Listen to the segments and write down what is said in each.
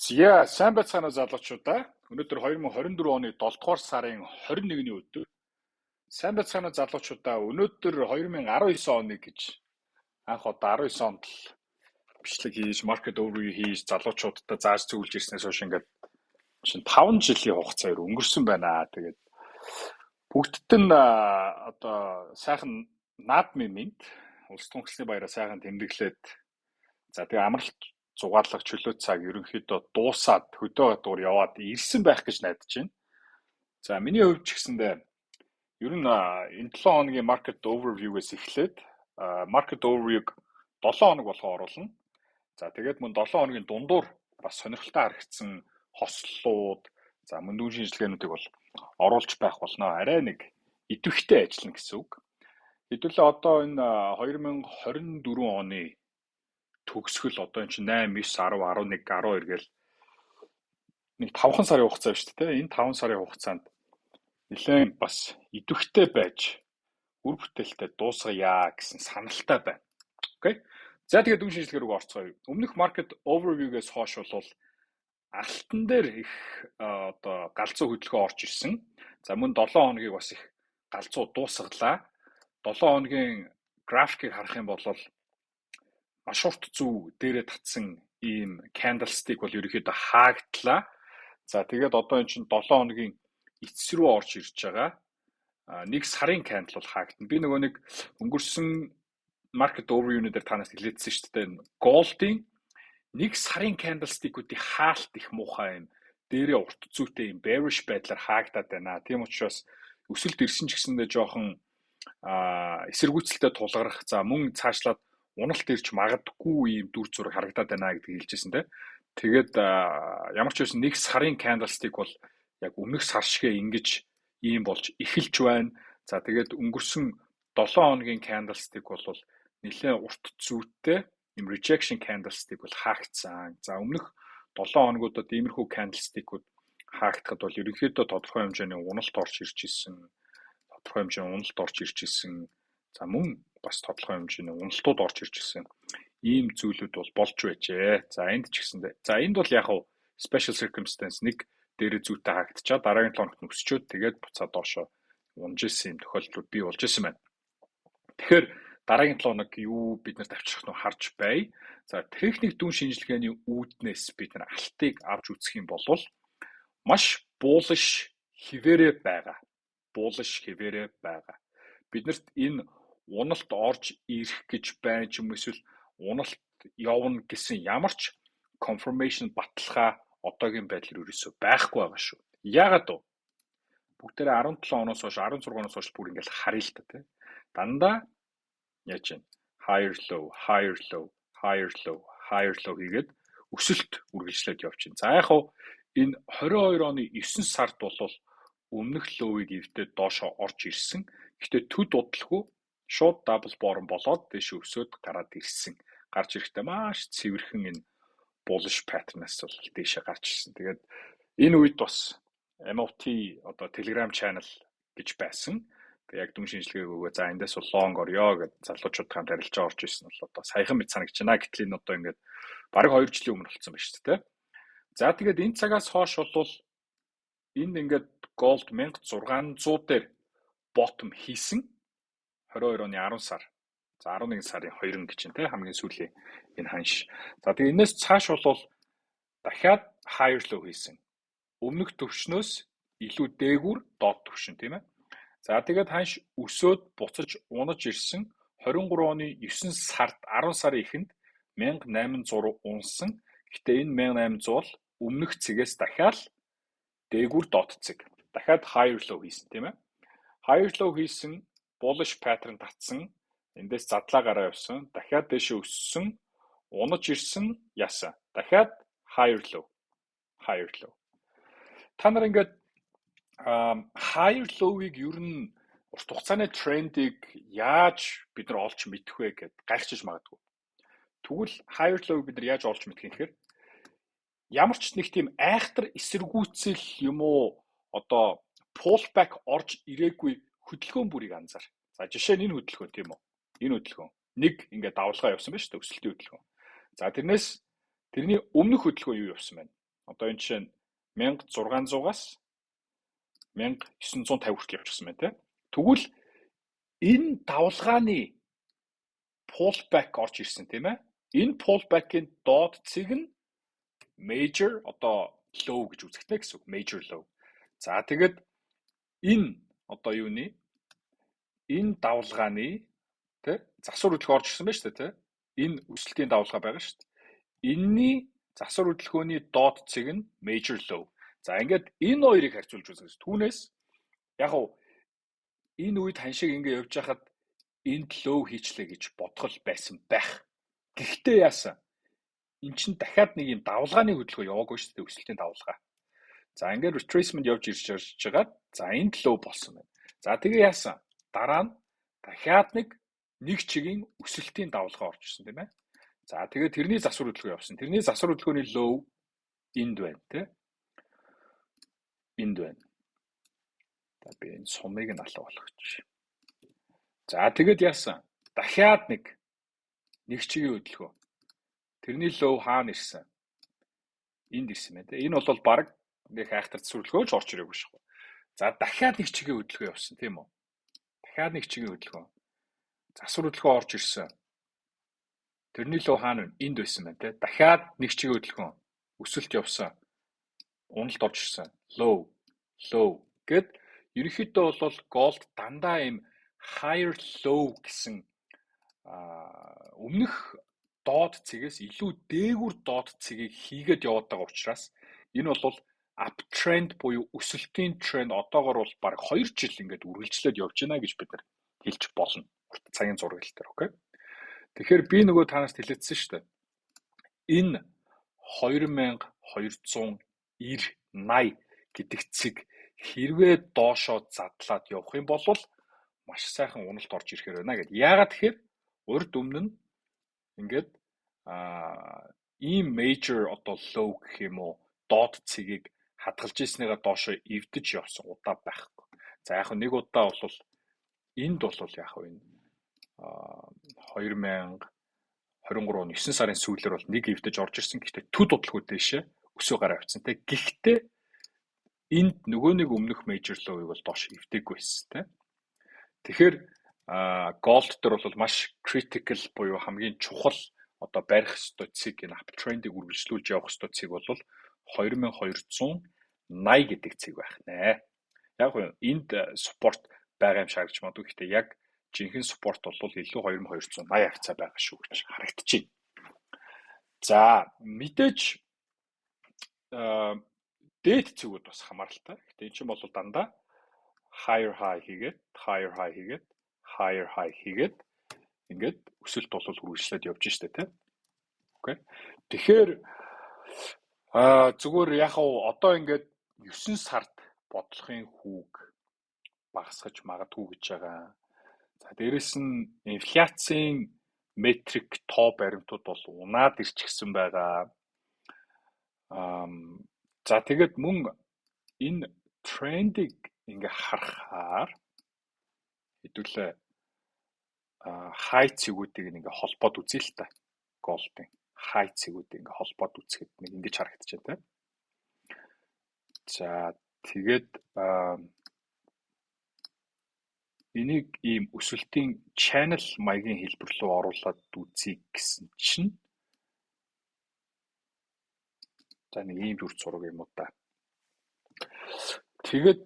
Зя сайн байцгаана залуучуудаа. Өнөөдөр 2024 оны 7 дугаар сарын 21-ний өдөр. Сайн байцгаана залуучуудаа. Өнөөдөр 2019 оны гэж анх удаа 19 онд л бичлэг хийж, market overview хийж залуучуудад зааж зөвлөж ирснээс хойш ингээд 5 жилийн хугацаар өнгөрсөн байна. Тэгээд бүгдд нь одоо сайхан наадмын минь улс тунхагласны баяраа сайхан тэмдэглээд за тэгээ амралт зугаалга чөлөө цаг ерөнхийдөө дуусаад хөдөө гадуур яваад ирсэн байх гэж найдаж байна. За миний хувьд ч гэсэндээ ер нь энэ 7 хоногийн market overview-гээс эхлээд market overview-г 7 хоног болгоо оруулна. За тэгээд мөн 7 хоногийн дундуур бас сонирхолтой харагдсан хослолууд, за мөн дүүн шинжилгээнүүдийг бол оруулж байх болно. Арай нэг идэвхтэй ажиллана гэсэн үг. Хэдүүлээ одоо энэ 2024 оны төгсгөл одоо энэ чинь 8, 9, 10, 11, 12 гээл нэг 5 сарын хугацаа байна шүү дээ. Энэ 5 сарын хугацаанд нэлээд бас идэвхтэй байж үр бүтээлтэй дуусгая гэсэн саналтай байна. Окей. За тэгээд дүн шинжилгээ рүү орцгоё. Өмнөх market overview-гээс хойш бол алтан дээр их одоо галзуу хөдөлгөөн орж ирсэн. За мөн 7 хоногийг бас их галзуу дуусгалаа. 7 хоногийн графикийг харах юм бол маш урт зүү дээрээ татсан ийм candlestick бол ерөөхдөө хаагдлаа. За тэгээд одоо энэ чинь 7 хоногийн эцэс рүү орж ирж байгаа. Нэг сарын candle бол хаагдана. Би нөгөө нэг өнгөрсөн market overview-нээр танаас хэлээдсэн шүү дээ. Gold-ийн нэг сарын candlestick-уудын хаалт их муухай юм. Дээрээ урт зүйтэй юм bearish байдлаар хаагдаад байна. Тийм учраас өсөлт ирсэн ч гэсэндээ жоохон эсэргүүцэлтэй тулгарах. За мөн цаашлаад уналт ирж магадгүй ийм дүр зураг харагдаад байна гэдгийг хэлжсэн те. Тэгээд ямар ч байсан нэг сарын candlestick бол яг өмнөх сар шигээ ингэж ийм болж эхэлж байна. За тэгээд өнгөрсөн 7 хоногийн candlestick бол нэлээд урт зүйтэй ийм rejection candlestick бол хаагдсан. За өмнөх 7 хоногудад иймэрхүү candlestick-ууд хаагдахад бол ерөнхийдөө тодорхой хэмжээний уналт орж ирж исэн. Тодорхой хэмжээний уналт орж ирж исэн. За мөн бас тодорхой хэмжээний уналтууд орж ирж исэн. Ийм зүйлүүд бол болж байжээ. За энд ч гэсэндээ. За энд бол яг special circumstance нэг дээрээ зүйтэй хаагдчихаа дараагийн 7 хоногт өсчөөд тэгээд буцаад доошоо унж исэн юм тохиолдлууд бий болж исэн байна. Тэгэхээр дараагийн 7 хоног юу бид нарт авчрах нь харж бай. За техник дүн шинжилгээний үүднээс бид нар алтыг авч үзэх юм бол маш bullish хിവэрэ байгаа. Bullish хിവэрэ байгаа. Биднэрт энэ уналт орж ирэх гэж байна ч юм эсвэл уналт явна гэсэн ямар ч confirmation баталгаа одоогийн байдлаар ерөөсөө байхгүй байгаа шүү. Яагаад вэ? Бүгдээрээ 17 оноос хойш 16 оноос хойш бүр ингээл харъя л та тий. Дандаа яаж вэ? Higher low, higher low, higher low, higher low хийгээд өсөлт үргэлжлээд явж байна. За яг хав энэ 22 оны 9 сард бол өмнөх лowыг ивдээд доошоо орж ирсэн. Гэхдээ төд удалгүй шууд double bottom болоод дэше өсөөд гараад ирсэн. Гарч ирэхдээ маш цэвэрхэн энэ bullish pattern-аас бол дэше гарч ирсэн. Тэгээд энэ үед бас MOT одоо Telegram channel гэж байсан. Тэгээд яг дүн шинжилгээ өгөө за эндээс long орё гэж залуучуудтай харилцаж орж ирсэн бол одоо саяхан мэд санагч байна. Гэтэл энэ одоо ингээд бараг 2 жилийн өмнө болсон байна шүү дээ. За тэгээд энэ цагаас хойш бол энэ ингээд gold 1600 дээр bottom хийсэн. 22 оны 10 сар. За 11 сарын 2 гэж байна те хамгийн сүүлийн энэ ханш. За тэгээ энэс цааш бол дахиад higher low хийсэн. Өмнөх төвшнөөс илүү дээгүүр доод төвшин тийм ээ. За тэгээд ханш өсөөд буцаж унаж ирсэн 23 оны 9 сард 10 сарын эхэнд 1800 унсан. Гэхдээ энэ 1800 бол өмнөх цэгээс дахиад дээгүүр доод цэг. Дахиад higher low хийсэн тийм ээ. Higher low хийсэн bullish pattern татсан. Эндээс задлаа гараа явсан. Дахиад дэше өссөн. Унаж ирсэн. Яасан. Дахиад higher low. Higher low. Та нар ингээд higher low-ыг ер нь урт хугацааны трендийг яаж бид нар олж мэдэх вэ гэд гайхчихж магадгүй. Тэгвэл higher low-ыг бид нар яаж олж мэдэх юм гэхээр ямар ч нэг тийм айхтар эсэргүүцэл юм уу одоо pullback орж ирээгүй хөдөлгөөн бүрийг анзаар. За жишээ нь энэ хөдөлгөөн тийм үү? Энэ хөдөлгөөн. Нэг ингээд давлгаа явсан байна шүү дээ өсөлтийн хөдөлгөөн. За тэрний өмнөх хөдөлгөөн юу явсан байна? Одоо энэ чинь 1600-аас 1950 хүртэл явчихсан байна те. Тэгвэл энэ давлгааны pullback орж ирсэн тийм ээ. Энэ pullback-ийн доод цэг нь major одоо low гэж үзэгдэнэ гэсэн үг. Major low. За тэгэд энэ одоо юуны энэ давлгааны тэ засвар хөдөлгөөн орж ирсэн байна шүү дээ тэ. Энэ өсөлтийн давлгаа байгаа шүү дээ. Энэний засвар хөдөлгөөний доод цэг нь major low. За ингээд энэ хоёрыг харьцуулж үзэх. Түүнээс яг хав энэ үед ханшиг ингээд явж хахад энд low хийчлээ гэж бодгол байсан байх. Гэхдээ яасан? Эн чинь дахиад нэг юм давлгааны хөдөлгөөн яваагүй шүү дээ, өсөлтийн давлгаа. За ингээд retracement явж ирж байгаа. За энд low болсон байна. За тэгээ яасан? Дараа нь дахиад нэг чигийн өсөлтийн давлгаа орж ирсэн тийм ээ. За тэгээ тэрний засвар хөдөлгөөн явсан. Тэрний засвар хөдөлгөөний low энд байна тийм. Энд байна. За би энэ сумыг нь алга болгочих. За тэгэд яасан? Дахиад нэг чигийн хөдөлгөөн. Тэрний low хаана ирсэн? Энд ирсэн байна тийм. Энэ бол баг нэг хайхтар засвар хөдөлгөөнч орж ирээгүй шүү. За дахиад нэг чигийн хөдөлгөөн явсан тийм үү? Дахиад нэг чигийн хөдөлгөөн. Засвар хөдөлгөөн орж ирсэн. Тэрний low хаана вэ? Энд байсан байна тийм. Дахиад нэг чигийн хөдөлгөөн өсөлт явсан. Уналт орж ирсэн. Low гэд ерөнхийдөө бол gold дандаа им higher low гэсэн өмнөх доод цэгээс илүү дээгүүр доод цэгийг хийгээд яваад байгаа учраас энэ бол uptrend буюу өсөлтийн тренд одоогор бол баг 2 жил ингээд үргэлжлээд явж байна гэж бид нар хэлж болно. Цагийн зураг дээр окей. Тэгэхээр би нөгөө танаас хэлээдсэн шүү дээ. Энэ 2290 80 гэдэг цэг хэрвээ доошоо задлаад явах юм бол маш сайхан уналт орж ирэхээр байна гэдэг. Яагаад тэгэхээр урд өмнө нь ингээд ийм major одоо low гэх юм уу доод цэгийг хадгалж ирснийгаа доошоо эвдэж явсан удаа байхгүй. За яг нэг удаа бол энд бол яг энэ 2023 оны 9 сарын сүүлээр бол нэг эвдэж орж ирсэн. Гэхдээ төд бодлого дэшээ өсөө гараа авчихсан те. Гэхдээ энд нөгөө нэг өмнөх major low-ыг бол доош эвдээгүй байсан те. Тэгэхээр gold дээр бол маш critical буюу хамгийн чухал одоо барих ёстой цэг энэ uptrend-ыг үргэлжлүүлж явах ёстой цэг бол 2280 гэдэг цэг байх нэ. Яг нь энд support байгаа юм шиг харагдаж магадгүй. Гэхдээ яг жинхэнэ support бол илүү 2280 хавцаа байгаа шүү гэж харагдаж байна. За мэдээж дээд цэгүүд бас хамааралтай. Гэхдээ энэ чинь бол дандаа higher high хийгээд ингээд өсөлт бол үргэлжлээд явж штэ тий. Окей. Тэгэхээр зүгээр яг одоо ингээд 9 сард бодлогын хүүг багасгаж магадгүй гэж байгаа. За дээрэс нь инфляцийн метрик тоо баримтууд бол унаад ирчихсэн байгаа. За тэгэд мөн энэ трендийг ингээ харахаар хэдүүлээ хай цэгүүдийг ингээ холбоод үзье л та. Голдын хай цэгүүдийг ингээ холбоод үзэхэд нэг ингэж харагдаж байна тийм. За тэгээд энийг ийм өсөлтийн channel маягийн хэлбэр рүү оруулаад үзье гэсэн чинь за нэг ийм дүр зураг юм уу та. Тэгээд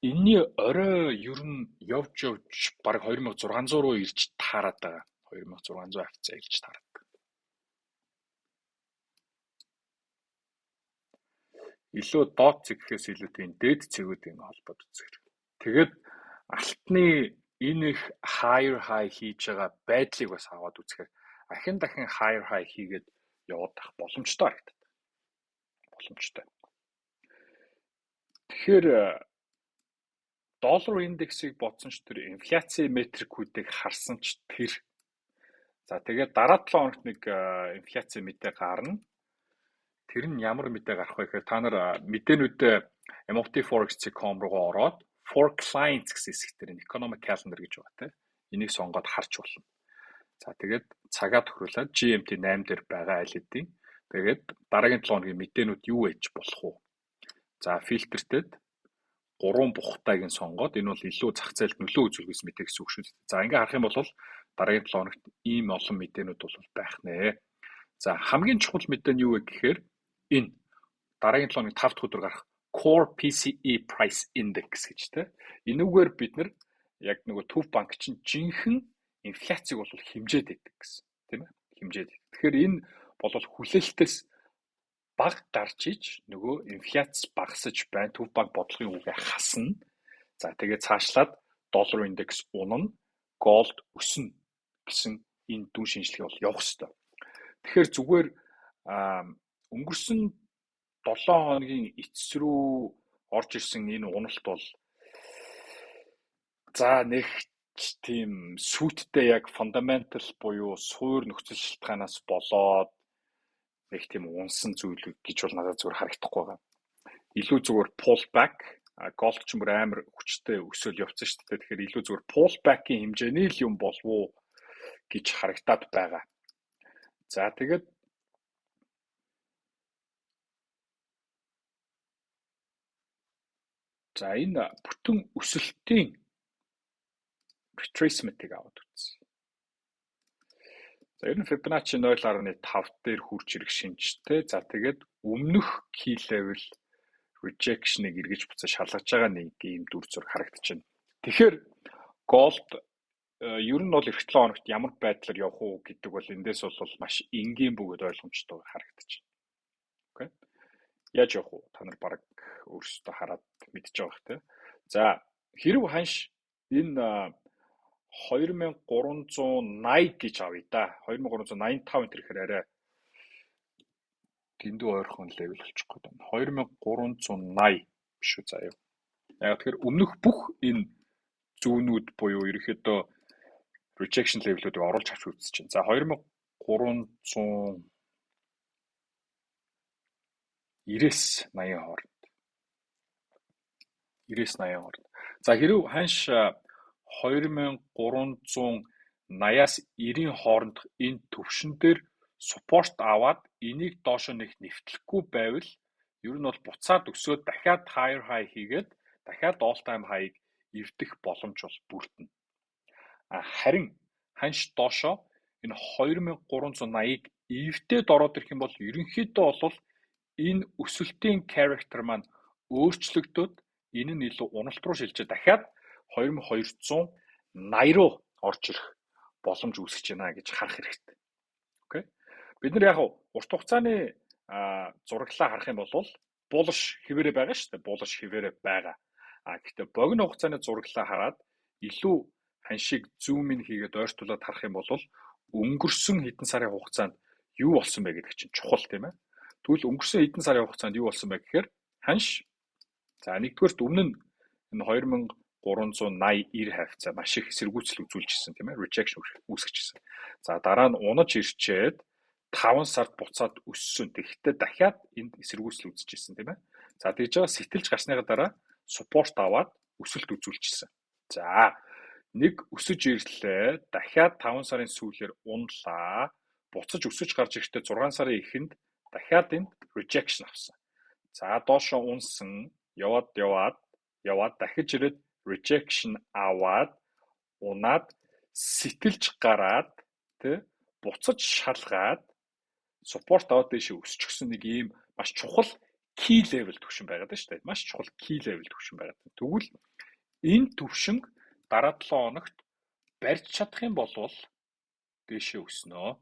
энэний орой ер нь явж баг 2600 руу ирж таарад байгаа. 2600 хавцаа ирж таарад. Илүү доод цэг гэхээс илүү тийм дээд цэгүүдийн холбоод үзэх. Тэгээд алтны энэ их higher high хийж байгаа байдлыг бас аваад үзэхээр дахин higher high хийгээд яваад тах боломжтой харагдав. Боломжтой. Тэгэхээр доллар индексийг бодсон ч тэр инфляцийн метрикүүдийг харсан ч тэр. За тэгээд дараа 7 хоногт нэг инфляцийн мэдээ гарна. Тэр нь ямар мэдээ гарах вэ гэхээр та нар мэдээнүүдээ MOFTForex.com руу ороод for clients гэсэн хэсэг дээр economic calendar гэж байгаа тийм. Энийг сонгоод харж болно. За тэгээд цагаа тохируулаад GMT 8 дээр байгаа аль хэдийн Тэгээд дараагийн 7 хоногийн мэдээнүүд юу ээж болох вэ? За фильтртэд 3 бухтайг нь сонгоод энэ бол илүү зах зээлд нөлөө үзүүлэх мэдээ гэсэн үг шүү дээ. За ингээ харах юм бол дараагийн 7 хоногт ийм олон мэдээнүүд бол байх нэ. За хамгийн чухал мэдээ нь юу вэ гэхээр энэ дараагийн 7 хоногийн 5 дахь өдөр гарах Core PCE Price Index гэж тэ. Энүүгээр бид нар яг нөгөө төв банк чинь жинхэнэ инфляцийг бол хэмжээд байдаг гэсэн тийм ээ. Хэмжээд. Тэгэхээр энэ бол хүлээлтээс баг гарч иж нөгөө инфляц багасж байна. Төв банк бодлогын үгээ хасна. За тэгээд цаашлаад доллар индекс унана, голд өснө гэсэн энэ дүн шинжилгээ бол явах ёстой. Тэгэхээр зүгээр өнгөрсөн 7 хоногийн эцэс рүү орж ирсэн энэ уналт бол за нэг тийм сүйттэй яг фундаментал буюу суур нөхцөл шалтгаанаас болоод нэг тийм унсан зүйл гэж бол надад зүгээр харагдахгүй байгаа. Илүү зүгээр pullback, голд ч мөр амар хүчтэй өсөөл явцсан шүү дээ. Тэгэхээр илүү зүгээр pullback-ийн хэмжээний л юм болов уу гэж харагдаад байгаа. За тэгээд за энэ бүтэн өсөлтийн retracement-ийг аваад үзье. За ер нь Fibonacci 0.5 дээр хурж ирэх шинжтэй. За тэгээд өмнөх key level rejection-ыг эргэж буцаж шалгаж байгаа нэг ийм дүр зураг харагдаж байна. Тэгэхээр gold ер нь бол эх 7 хоногт ямар байдлаар явах уу гэдэг бол эндээс бол маш энгийн бөгөөд ойлгомжтой харагдаж байна. Окей. Яаж явах уу? Та нар баг өөрсдөө хараад мэдж байгаа бох тий. За хэрв ханш энэ 2380 гэж авъя да. 2385 энэ гэхээр арай дэндүү ойрхон левел болчихгүй байна. 2380 биш үү заяа. Яг тэгэхээр өмнөх бүх энэ зүүнүүд буюу ерөөхдөө rejection level-үүдийг оруулж авч үзэж байна. За 2390 хооронд. 90-80 хооронд. За хэрв ханш 2380-аас 90 хооронд энэ төвшин дээр support аваад энийг доошо нэг нэвтлэхгүй байвал ер нь бол буцаад өсөөд дахиад higher high хийгээд дахиад all time high-ыг эвдэх боломж бол бүрдэнэ. Харин ханш доошо энэ 2380-ыг эвдээд ороод ирэх юм бол ерөнхийдөө бол энэ өсөлтийн character маань өөрчлөгдөд энэ нь илүү уналт руу шилжиж дахиад 2280 руу орж ирэх боломж үүсэж байна гэж харах хэрэгтэй. Окей. Бид нар яг урт хугацааны зураглалаа харах юм бол булш хിവэрэ байгаа шүү дээ. Булш хിവэрэ байгаа. Гэхдээ богино хугацааны зураглалаа хараад илүү ханшиг зүүм ин хийгээд ойртуулаад харах юм бол өнгөрсөн хэдэн сарын хугацаанд юу болсон бэ гэдэг чинь чухал тийм ээ. Тэгвэл өнгөрсөн хэдэн сарын хугацаанд юу болсон бэ гэхээр ханш за нэгдүгээрт өмнө нь энэ 2380-90 хавцаа маш их эсэргүүцэл үзүүлжсэн тийм ээ. Rejection үүсгэжсэн. За дараа нь унаж ирчээд 5 сард буцаад өссөн. Тэгэхдээ дахиад энд эсэргүүцэл үзэжсэн тийм ээ. За тэгж байгаа сэтэлж гарсныгаа дараа support аваад өсөлт үзүүлжсэн. За нэг өсөж ирлээ. Дахиад 5 сарын сүүлээр унлаа. Буцаж өсөж гарч ирэхдээ 6 сарын эхэнд дахиад энд rejection авсан. За доошо унсан, яваад дахиж ирээд rejection аваад унаад сэтэлж гараад тэ буцаж шалгаад support аваад дэше өсчихсөн нэг ийм маш чухал key level төвшин байгаад байна шүү дээ. Маш чухал key level төвшин байгаад байна. Тэгвэл энэ төвшинг дараа 7 хоногт барьж чадах юм бол дэше өснө.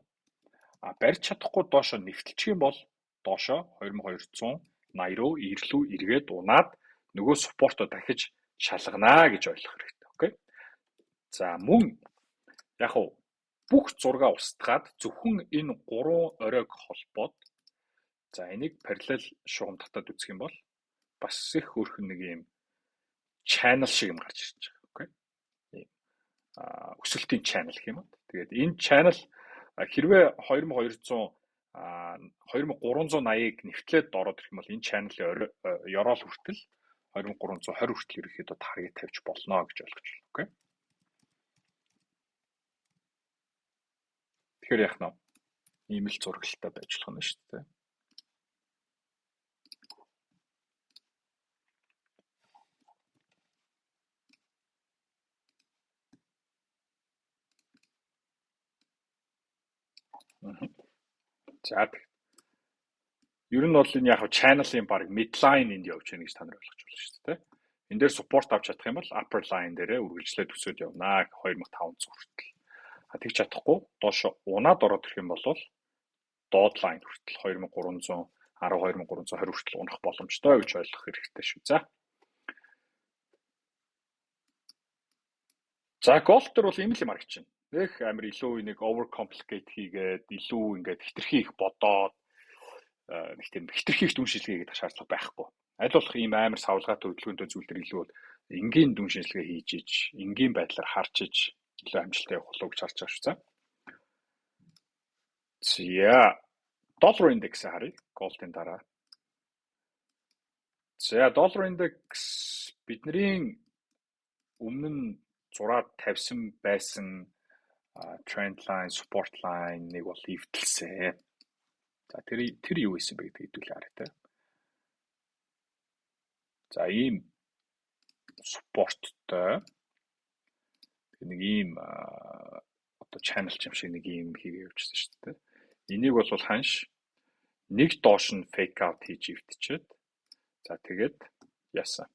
Барьж чадахгүй доошо нэвтэлчих юм бол доошо 2280 руу ирлүү эргээд унаад нөгөө supporto дахиж шалганаа гэж ойлгох хэрэгтэй. Окей. За мөн яг бүх зургаа устгаад зөвхөн энэ 3 оройг холбоод за энийг параллел шугам татаад үзэх юм бол бас их өөрхөн нэг юм channel шиг юм гарч ирж байгаа. Окей. Өсөлтийн channel гэх юм уу. Тэгээд энэ channel хэрвээ 2380-ыг нэвтлээд ороод ирэх юм бол энэ channel-ийн ёроол хүртэл 2320 хүртэл ерөөхдөө тарget тавьж болно гэж ойлгож байна. Окей. Тэгэхээр яах нь ийм л зурагтай байж болох нь шүү дээ. За ер нь бол энэ яг channel-ийн баг midline энд явж байна гэж та нар ойлгож байна шүү дээ. Энэ дээр support авч чадах юм бол upper line дээрээ үргэлжлээд өсөд явна 2500 хүртэл. Тэгж чадахгүй доош унаад ороод ирэх юм бол доод line хүртэл 2300 12320 хүртэл унах боломжтой гэж ойлгох хэрэгтэй шүү. За голф төр бол ийм л юм харагч байна. Нэг амар илүү нэг overcomplicate хийгээд илүү ингээд хитрхи их бодоод нэг тийм хитрхи их дүн шилгээ хийгээд шаардлага байхгүй. Аль болох ийм амар савлгаатай хөдөлгөөнтэй зүйлдер илүү бол энгийн дүн шилгээ хийж иж, энгийн байдлаар харж иж илүү амжилттай явах болов уу гэж харж байгаа шүү. За доллар индекс харъя. Голдын дараа. За доллар индекс бидний өмнө нь зураад тавьсан байсан trend line, support line нэг бол эвдэлсэн. За тэр юу байсан бэ гэдэг хэдүүлээ харъя. За ийм supportтой нэг ийм одоо channel юм шиг нэг ийм хийгээ явуулсан шүү дээ. Энийг бол ханш нэг доош нь fake out хийж эвдчихэд за тэгээд яасан.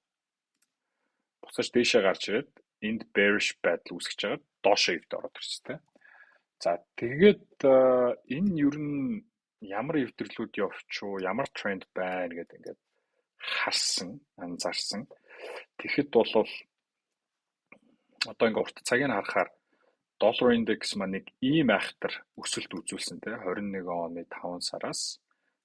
Буцаж дээшээ гарч ирээд энд bearish байдал үүсгэж байгаа доошоо эвд ороод ирсэн тийм. За тэгээд энэ ер нь ямар эвдэрлүүд явчихв, ямар тренд байна гэдэг ингээд харсан, анзаарсан. Тэгэхэд бол одоо ингээд урт цагийг харахаар доллар индекс маань нэг ийм айхтар өсөлт үзүүлсэн тийм 21 оны 5 сараас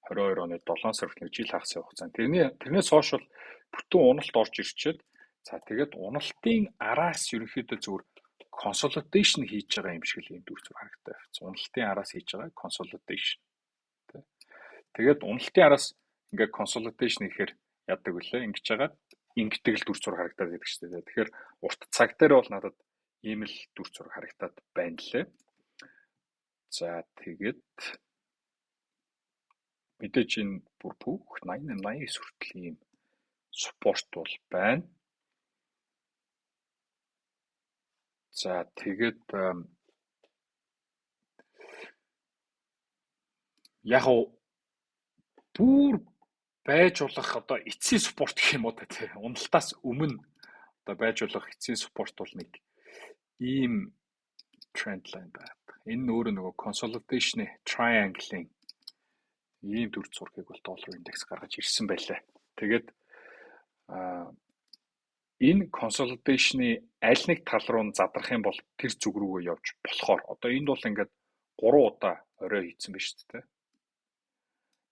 22 оны 7 сар хүртэл жил хагас явах хугацаанд. Тэрнээс хойш бол бүтэн уналт орж ирчээд за тэгээд уналтын араас ерөнхийдөө зүгээр consolidation хийж байгаа юм шиг л юм дүр зур харагдав. Уналтын араас хийж байгаа consolidation. Тэгээд уналтын араас ингээд consolidation хийхээр яадаг вүлээ ингэж жагаад ингэдэг л дүр зур харагдаад байдаг шүү дээ. Тэгэхээр урт цаг дээр бол надад ийм л дүр зур харагдаад байна лээ. За тэгээд мэдээж энэ бүр бүх 80 хүртэл ийм support бол байна. За тэгээд яг бүр байж болох одоо эцсийн спорт гэх юм уу та тий. Уналтаас өмнө одоо байж болох эцсийн спорт бол нэг ийм тренд лайн байна. Энэ өөрөө нөгөө consolidation triangle-ийн ийм дүр зургийг бол доллар индекс гаргаж ирсэн байлаа. Тэгээд энэ consolidation-ы аль нэг тал руу задрах юм бол тэр зүг рүүгээ явж болохоор одоо энд бол ингээд 3 удаа орой хийсэн байна шүү дээ.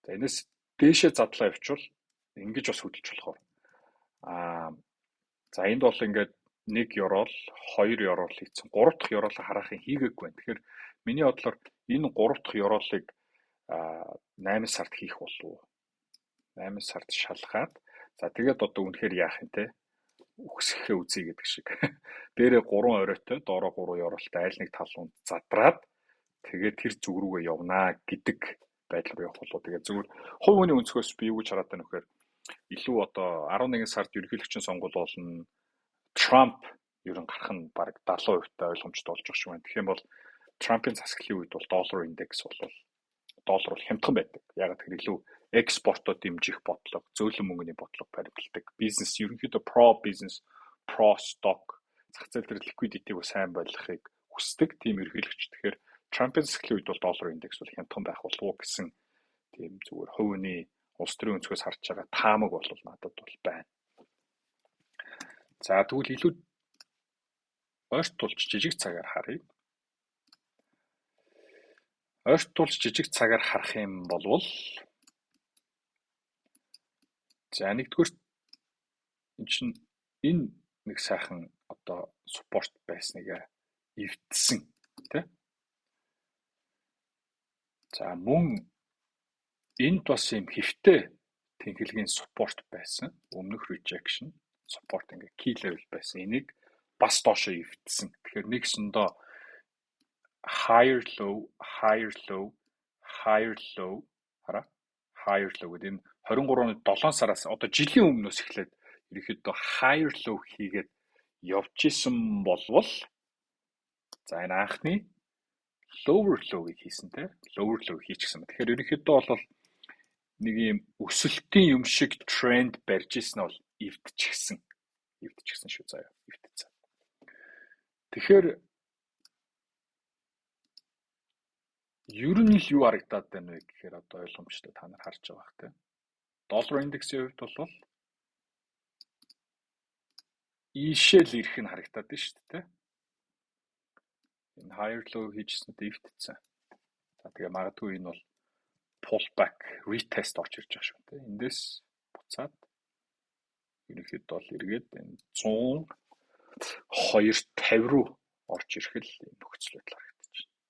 За энэс дээшээ задлаа явуучвал ингэж бас хөдөлж болохоор. За энд бол ингээд 1 еврол, 2 еврол хийсэн. 3 дахь евролоо харахын хийгээгүй байна. Тэгэхээр миний бодлоор энэ 3 дахь евролыг 8 сард хийх болов уу? 8 сард шалгаад за тэгээд одоо үнэхээр яах юм те? Үхсэхээ үзье гэдэг шиг. Дээрээ 3 оройтой, доороо 3 евролтой аль нэг тал руу задраад тэгээд тэр зүг рүүгээ явнаа гэдэг байдал руу явах болов. Тэгээд зүгээр хувь хүний өнцгөөс би юу гэж хараад байна вэхээр илүү одоо 11 сард ерөнхийлөгчийн сонгуул болно. Трамп ерөн гарах нь баг 70% та ойлгомжтой болж байгаа шүү байна. Тэгэх юм бол Трампын засаглалын үед бол доллар индекс бол доллар бол хямдхан байдаг. Яг тэр илүү экспортоо дэмжих бодлого, зөөлөн мөнгөний бодлого баримталдаг. Бизнес ерөнхийдөө pro business, pro stock зах зээл дээр ликвидитиг сайн байлгахыг хүсдэг тийм ерөнхийлөгч. Тэгэхээр Трампын засаглалын үед бол доллар индекс бол хямдхан байх болов уу гэсэн тийм зүгээр хувийн улс төрийн өнцгөөс харж байгаа таамаг бол надад бол байна. За тэгвэл илүү ойртуулж жижиг цагаар харъя. Ойртуулж жижиг цагаар харах юм болвол за нэгдүгээр энэ нэг сайхан одоо support байсныг эвдсэн тий. За мөн энд бас юм хэвтэй тэнхилгийн support байсан. Өмнөх rejection support ингээ key level байсан. Энийг бас доошоо эвдсэн. Тэгэхээр нэгсэндээ higher low хараа higher low гэдэг энэ 23 оны 7 сараас одоо жилийн өмнөөс эхлээд ерөнхийдөө higher low хийгээд явж исэн болвол за энэ анхны lower low-ыг хийсэн те. Lower low хийчихсэн. Тэгэхээр ерөнхийдөө бол нэг юм өсөлтийн юм шиг тренд барьж исэн нь бол эвдчихсэн. Эвдчихсэн шүү заяа. Эвдчихсэн. Тэгэхээр ер нь л юу харагдаад байна вэ гэхээр одоо ойлгомжтой та нар харж байгаа бах те. Доллар индексийн хувьд бол ийшээл ирэх нь харагдаад байна шүү дээ. Энэ higher low хийжсэнтэй эвдчихсэн. За тэгээ магадгүй энэ бол pullback retest орж ирж байгаа шүү дээ. Эндээс буцаад ерөнхийдөө бол эргээд энэ 100 250 руу орж ирэх л нөхцөл байдал харагдаж байна.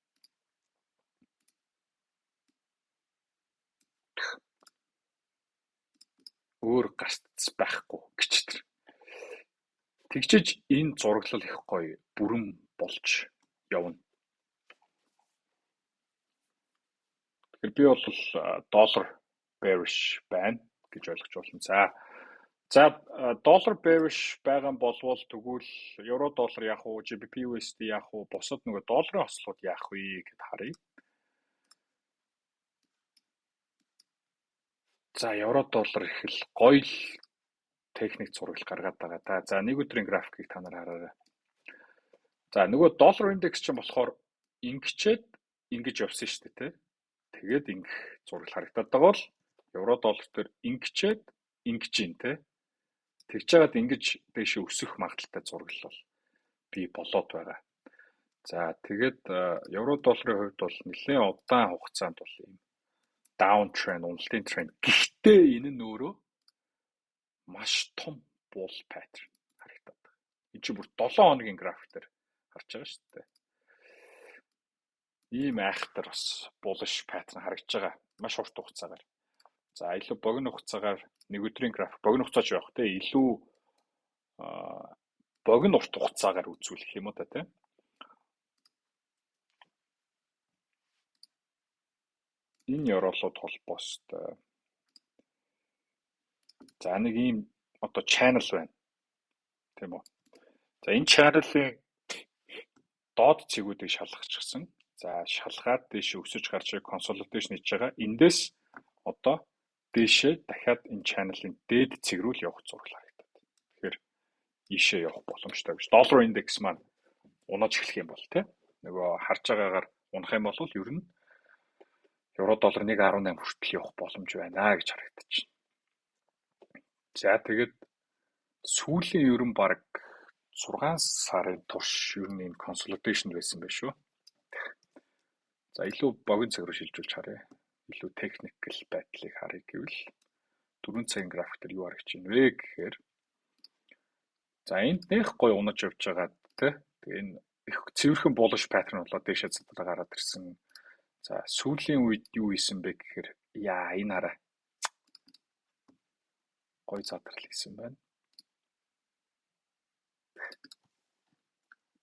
Өөр гарц байхгүй гэж тэр. Тэгжиж энэ зураглал их гоё бүрэн болж явна. Тэгэхээр би бол доллар bearish байна гэж ойлгож болно. За доллар bearish байгаа болвол тэгвэл евро доллар яах вэ, GBP USD яах вэ, бусад нөгөө долларын ослууд яах вэ гэд харъя. За евро доллар их л гоё л техник зураг гаргаад байгаа та. За нэг өдрийн графикийг та нар хараарай. За нөгөө доллар индекс чинь болохоор ингэж явсан шүү дээ тий. Тэгээд ингэх зураг харагдаад байгаа бол евро доллар төр ингэж ийн тий. Тэгж жагаад ингэж дэше өсөх магадaltaй зураг л бол би болоод байгаа. За тэгээд евро долларын хувьд бол нэлээд удаан хугацаанд бол юм down trend, уналтын тренд. Гэхдээ энэ нь өөрөө маш том bull pattern харагдаад байна. Энэ чинь бүр 7 хоногийн график дээр харж байгаа шүү дээ. Ийм айхтар бас bullish pattern харагдж байгаа. Маш урт хугацаагаар. За илүү богино хугацаагаар нэг өдрийн график, богино хугацаач явах те илүү богино урт хугацаагаар үзүүлэх юм уу та тийм. Энэ евролууд холбоос за нэг ийм одоо channel байна. Тийм үү? За энэ channel-ийн доод цэгүүдийг шалгачихсан. За шалгаад дээш өсөж гарч consolidation хийж байгаа. Эндээс одоо дээшээ дахиад энэ channel-ийн дээд цэг рүү л явах зураг харагдаад. Тэгэхээр ийшээ явах боломжтой биш. Доллар индекс маань унаж эхлэх юм бол тийм. Нөгөө харж байгаагаар унах юм бол ер нь евро доллар 1.18 хүртэл явах боломж байна гэж харагдаж байна. За тэгээд сүүлийн ер нь баг 6 сарын турш ер нь энэ consolidation байсан байх шүү. За илүү богино цаг руу шилжүүлж харъя. Илүү technical байдлыг харъя гэвэл 4 цагийн график дээр юу харагдаж байна вэ гэхээр за энд нэх гоё унаж явж байгаа тий. Тэгээ энэ их цэвэрхэн bullish pattern болоод дээшээ цэцлэг гараад ирсэн. За сүүлийн үед юу хийсэн бэ гэхээр энэ хараа. Гоё задрал хийсэн байна.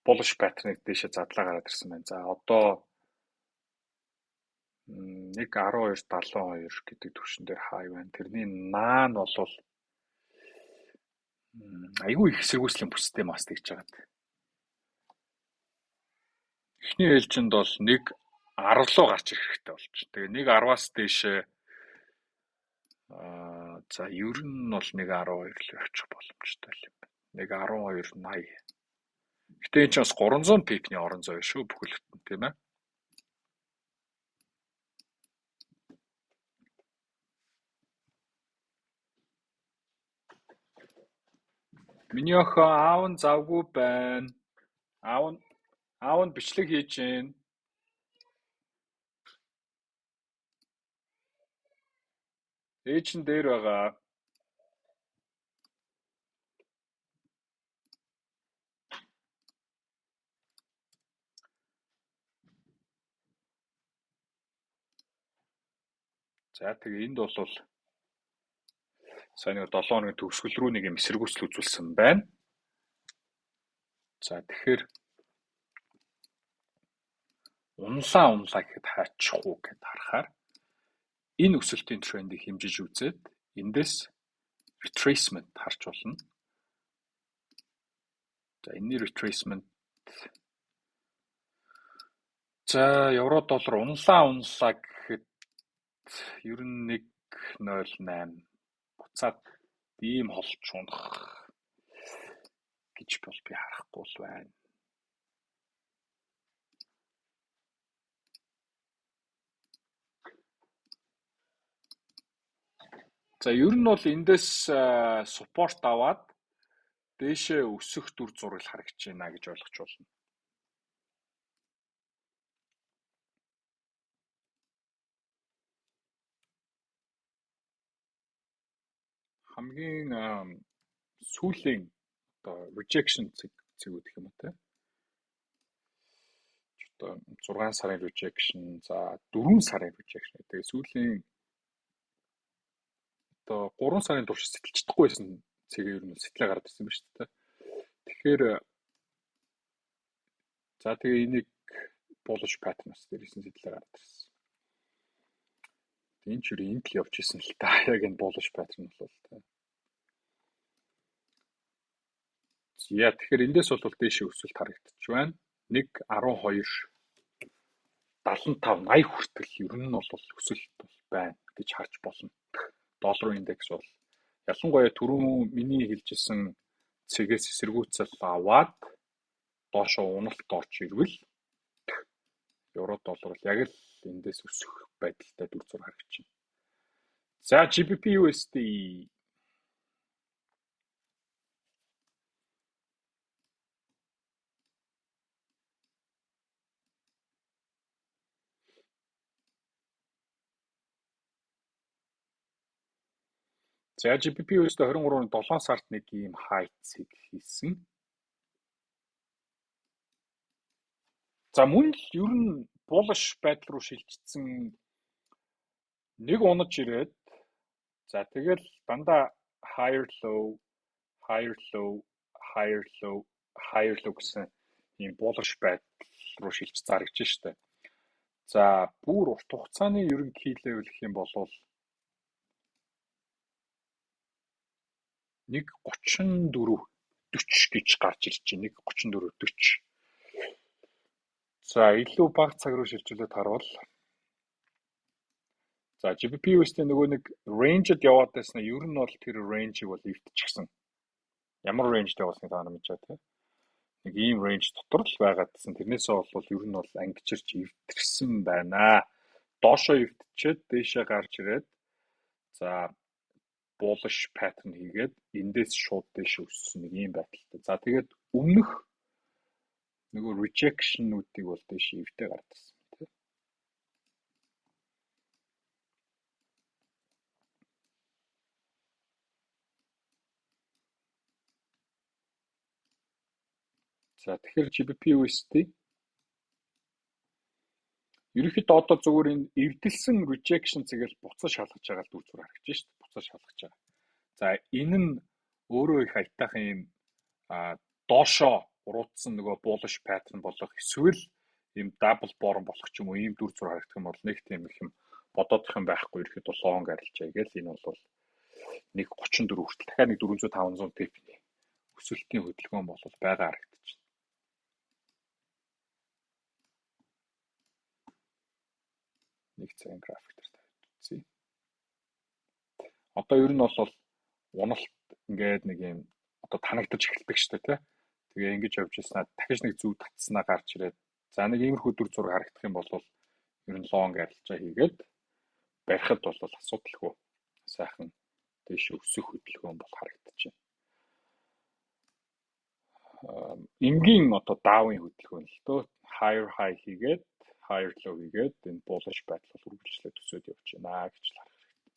Bullish pattern-ыг дээшээ задлаа гараад ирсэн байна. За одоо 1.1272 гэдэг түвшин дээр хай байна. Тэрний наан болвол айгүй их эсэргүүцлийн бүстэй мас тэгж байгаа. Эхний ээлжинд бол 1.10 руу гарч ирэх хэрэгтэй болж. Тэгээ 1.10-аас дээшээ за ер нь бол 1.12 руу явчих боломжтой юм байна. 1.1280. Гэтэ энэ ч бас 300 пикний орон зай шүү бүхэлд нь тийм ээ. Миний охин аав нь завгүй байна. Аав нь бичлэг хийж гин. Ээж нь дээр байгаа. За тэгээ энд бол сайн нэг 7 хоногийн төгсгөл рүү нэг юм эсэргүүцэл үзүүлсэн байна. За тэгэхээр унлаа гэхэд хаачих уу гэд харахаар энэ өсөлтийн трендийг хэмжиж үзээд эндээс retracement харж болно. За энэний retracement За евро доллар унлаа гэхэд ер нь 1.08 буцаад ийм холч унах гэж бол би харахгүй л байна. За ер нь бол эндээс support аваад дээшээ өсөх дүр зураг харагдаж байна гэж ойлгож байна. Хамгийн сүүлийн одоо rejection цэгүүд гэх юм уу те. Одоо 6 сарын rejection, за 4 сарын rejection гэдэг сүүлийн одоо 3 сарын турш сэтэлж чадахгүй байсан цэгээ ер нь сэтлээ гараад ирсэн ба шүү дээ. Тэгэхээр за тэгээ энийг bullish pattern-аас дээрсэн сэтлээ гараад ирсэн. Энэ ч юу энд л явж исэн л та. Яг энэ bullish pattern бол та. Яа тэгэхээр эндээс бол дээшээ өсөлт харагдаж байна. 1.12 75 80 хүртэл ер нь бол өсөлт бол байна гэж харж болно. Долларын индекс бол ялангуяа түрүүн миний хэлжсэн цэгээс эсэргүүцэл аваад доошоо уналт орж ирвэл евро доллар бол яг л эндээс өсөх байдалтай дүр зураг харагдаж байна. За GBP USD За GBP USD 23-ны 7 сард нэг ийм хай цэг хийсэн. За мөн л ер нь bullish байдал руу шилжчихсэн нэг унаж ирээд за тэгэл дандаа higher low гэсэн ийм bullish байдал руу шилж зарагдж штэ. За бүр урт хугацааны ерөнхий level гэх юм бол 1.34 40 гэж гарч ирж байна. 1.34 40. За илүү бага цаг руу шилжүүлээд харуул. За GBP USD нөгөө нэг range-д яваад байснаа ер нь бол тэр range-ийг бол эвдчихсэн. Ямар range-д явуулсныг та нар мэдэж байна тийм. Нэг ийм range дотор л байгаадсэн. Тэрнээсээ бол ер нь бол ангижирч эвдэрсэн байна. Доошоо эвдчихэд дээшээ гарч ирээд за bullish pattern хийгээд эндээс шууд дээш өссөн нэг ийм байдалтай. За тэгээд өмнөх нөгөө rejection-уудыг бол дээш эвдээ гардсан тийм. За тэгэхээр GBP USD ерөнхийдөө одоо зүгээр энэ эвдэлсэн rejection цэгээл буцаж шалгаж байгаа л дүр зураг харагдаж шүү дээ. Буцаж шалгаж байгаа. За энэ нь өөрөө их аятайхан юм доошоо уруудсан нөгөө bullish pattern болох эсвэл ийм double bottom болох ч юм уу ийм дүр зураг харагдах юм бол нэг тийм их юм бодоодох юм байхгүй ерөөхдөө long арилжаа гээл энэ бол 1.34 хүртэл дахиад нэг 400-500 пипний өсөлтийн хөдөлгөөн бол байгаа харагдаж байна. Нэг цагийн график дээр тавьж үзье. Одоо ер нь бол уналт ингээд нэг юм одоо танагдаж эхэлдэг шүү дээ тий. Тэгээ ингэж явж ирснаа дахиж нэг зүг татснаа гарч ирээд за нэг иймэрхүү дүр зураг харагдах юм бол ер нь long арилжаа хийгээд барихад бол асуудалгүй сайхан дээш өсөх хөдөлгөөн бол харагдаж байна. Энгийн одоо даавын хөдөлгөөн л дөө higher high хийгээд higher low хийгээд энэ bullish байдал бол үргэлжлээд өсөд явж байна гэж л харах хэрэгтэй.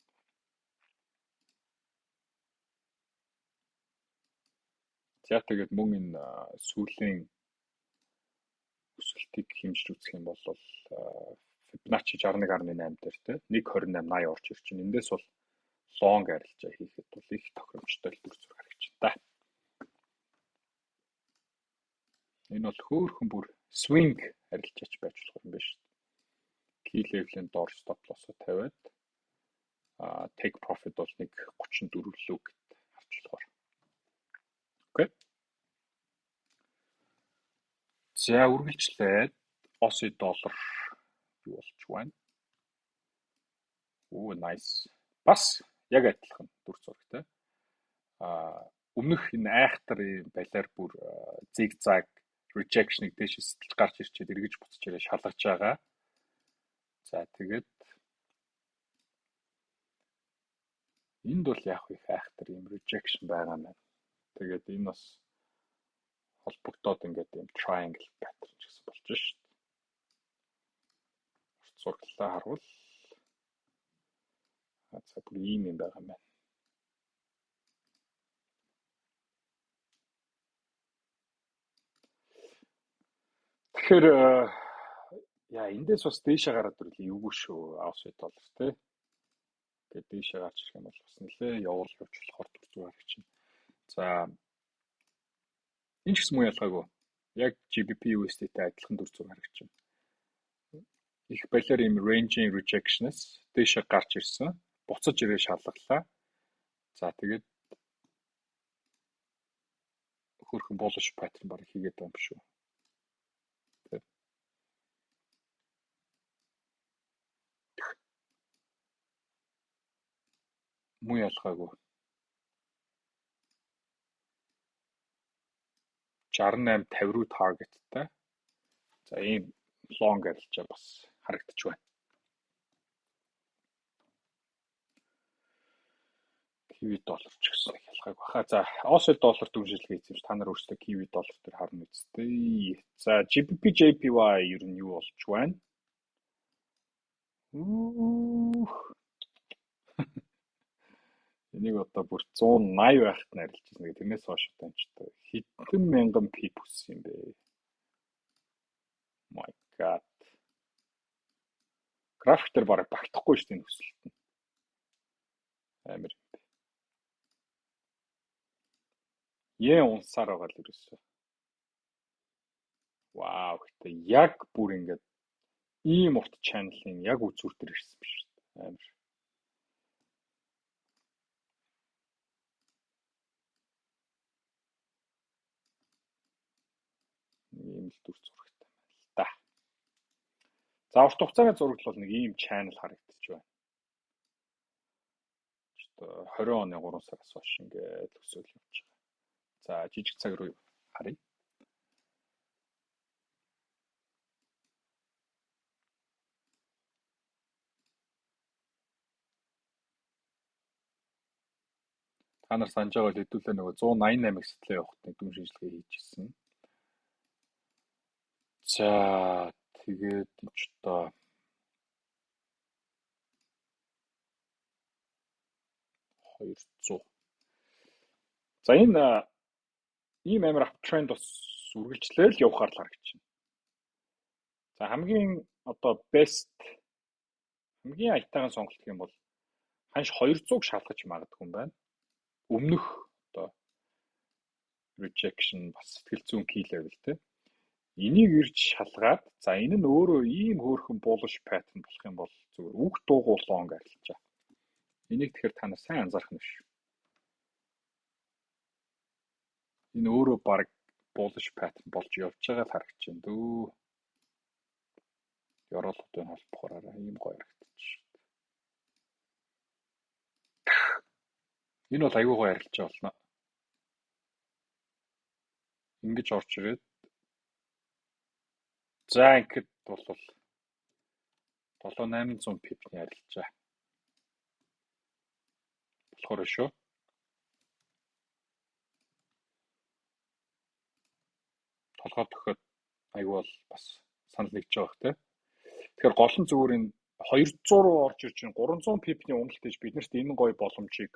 За тэгээд мөн энэ сүүлийн өсөлтийг хэмжиж үзэх юм бол Fibonacci 61.8 дээр те 1.2880 орж ирж байна. Эндээс бол long арилжаа хийхэд бол их тохиромжтой дүр зураг харагдаж байна. Энэ бол хөөхөн бүр swing арилжаач байж болох юм байна шүү дээ. Key level-ийн доор stop loss-о тавиад take profit бол 1.34 лөө гэд харж болохоор. Окей. За үргэлжлээд Aussie доллар юу болж байна? Nice. Бас яг адилхан дүр зурагтай. Өмнөх энэ айхтар ийм балиар бүр зигзаг rejection-ыг дээшээс сэтэлж гарч ирчээд эргэж буцаж ирээ шалгаж байгаа. За тэгээд энд бол яг их айхтар ийм rejection байгаа юм байна. Тэгээд энэ бас холбогдоод ингээд ийм triangle pattern гэсэн болж шүү дээ. Зурглалаа харуул. За бүр ийм юм байгаа юм байна. Тэгэхээр эндээс бас дээшээ гараад ирлээ эвгүй шүү. Aussie доллар тий. Тэгээд дээшээ гарч ирэх юм бол бас нэлээ явж болохоор дүр зураг чинь. За энэ ч гэсэн муу ялгаагүй. Яг GBP USD-тэй адилхан дүр зураг харагч байна. Их балиар ийм ranging rejection-ээс дээшээ гарч ирсэн. Буцаж ирээ шалгалаа. За тэгээд хөрхөн bullish pattern баг хийгээд байгаа юм шүү. Муу ялгаагүй. 68-50 руу targetтай. За ийм long арилжаа бас харагдаж байна. Kiwi доллар ч гэсэн ялгаагүй хаа. За Aussie доллар дүншилгээ хийсэн ч та нар өөрсдөө Kiwi доллар дээр харна үсттэй. За GBP JPY ер нь юу болж байна? Энийг одоо бүр 180 байхад нарилж ирсэн гэх тэрнээс хойш одоо энэ ч хэдэн мянган пип үссэн юм бэ? My god. График дээр бараг багтахгүй шүү дээ энэ өсөлт нь. Амар. Е унсаар байгаа л ерөөсөө. Вау гэхдээ яг бүр ингээд ийм урт чаналын яг үзүүр дээр ирсэн биш шүү дээ. Амар. Ийм л дүр зурагтай байна л да. За урт хугацааны зурагт бол нэг ийм channel харагдаж байна. 20 оны 3 сараас хойш ингээд өсөөл явж байгаа. За жижиг цаг руу харъя. Та нар санаж байгаа л хэдүүлээ нөгөө 188-ыг сэтлээ явахад нэг дүн шинжилгээ хийжсэн. За тэгээд энэ ч одоо 200. За энэ ийм амар аптрend бас үргэлжлээл явахаар л харагдаж байна. За хамгийн одоо best хамгийн аятайхан сонголт гэх юм бол ханш 200-г шалгаж магадгүй юм байна. Өмнөх одоо rejection бас сэтгэл зүйн key level те. Энийг ирж шалгаад за энэ нь өөрөө ийм хөөрхөн bullish pattern болох юм бол зүгээр үг дуугуулсан арилжаа. Энийг тэгэхээр та нар сайн анзаарах нь биш. Энэ өөрөө баг bullish pattern болж явж байгаа л харагдаж байна дөө. Ёроолтын холбохоор ийм гоё харагдаж шүү дээ. Энэ бол аюу гоё арилжаа болно. Ингэж орж ирээд за ингээд бол 7-800 пипний арилжаа. Болохоор шүү. Толгой төхөд аюу бол бас санал нэгж байгаа хэ. Тэгэхээр гол нь зүгээр энэ 200 руу орж ирж чинь 300 пипний уналт гэж биднэрт энэ гоё боломжийг